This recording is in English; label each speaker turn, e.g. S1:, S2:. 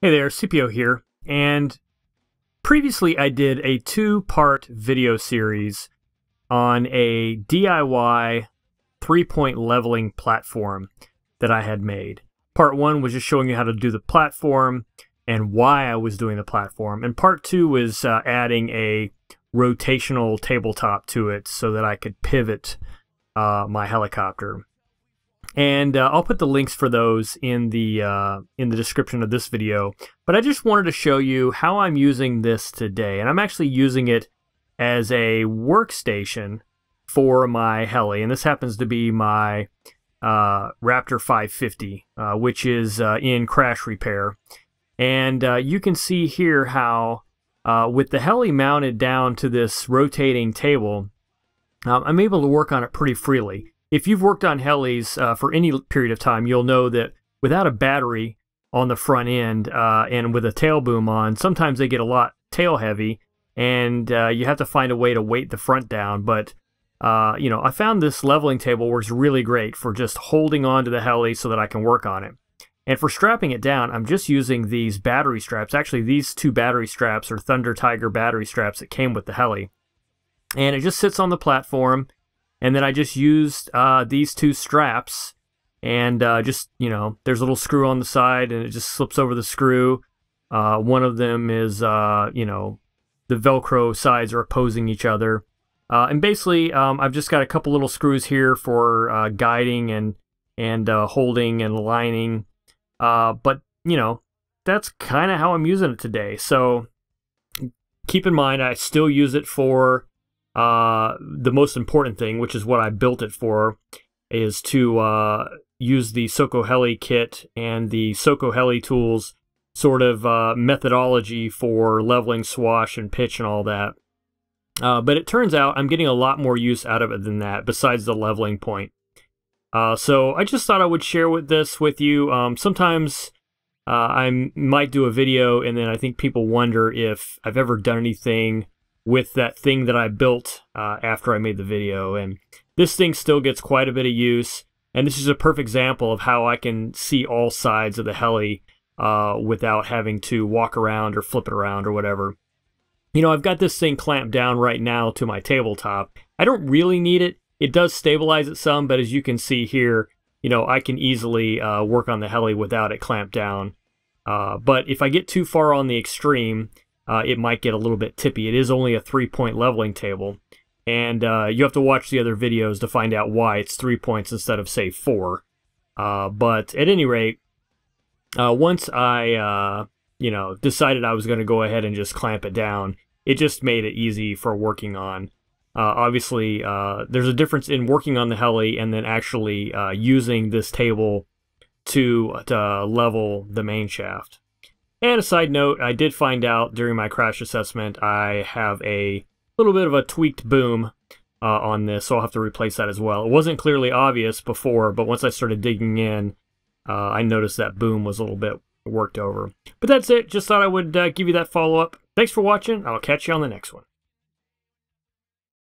S1: Hey there, CPO here, and previously I did a two-part video series on a DIY three-point leveling platform that I had made. Part one was just showing you how to do the platform and why I was doing the platform, and part two was adding a rotational tabletop to it so that I could pivot my helicopter. And I'll put the links for those in the description of this video. But I just wanted to show you how I'm using this today. And I'm actually using it as a workstation for my heli. And this happens to be my Raptor 550, which is in crash repair. And you can see here how with the heli mounted down to this rotating table, I'm able to work on it pretty freely. If you've worked on helis for any period of time, you'll know that without a battery on the front end and with a tail boom on, sometimes they get a lot tail heavy, and you have to find a way to weight the front down. But you know, I found this leveling table works really great for just holding on to the heli so that I can work on it. And for strapping it down, I'm just using these battery straps. Actually, these two battery straps are Thunder Tiger battery straps that came with the heli. And it just sits on the platform. And then I just used these two straps, and just, you know, there's a little screw on the side, and it just slips over the screw. One of them is, you know, the Velcro sides are opposing each other. And basically, I've just got a couple little screws here for guiding and holding and aligning. But, you know, that's kind of how I'm using it today. So keep in mind, I still use it for the most important thing, which is what I built it for, is to use the Soko Heli kit and the Soko Heli tools sort of methodology for leveling swash and pitch and all that. But it turns out I'm getting a lot more use out of it than that, besides the leveling point. So I just thought I would share this with you. Sometimes I might do a video and then I think people wonder if I've ever done anything with that thing that I built after I made the video. And this thing still gets quite a bit of use, and this is a perfect example of how I can see all sides of the heli without having to walk around or flip it around or whatever. You know, I've got this thing clamped down right now to my tabletop. I don't really need it. It does stabilize it some, but as you can see here, you know, I can easily work on the heli without it clamped down. But if I get too far on the extreme, it might get a little bit tippy. It is only a three-point leveling table, and you have to watch the other videos to find out why it's 3 points instead of, say, 4. But at any rate, once I, you know, decided I was going to go ahead and just clamp it down, it just made it easy for working on. Obviously, there's a difference in working on the heli and then actually using this table to level the main shaft. And a side note, I did find out during my crash assessment I have a little bit of a tweaked boom on this, so I'll have to replace that as well. It wasn't clearly obvious before, but once I started digging in, I noticed that boom was a little bit worked over. But that's it. Just thought I would give you that follow-up. Thanks for watching. I'll catch you on the next one.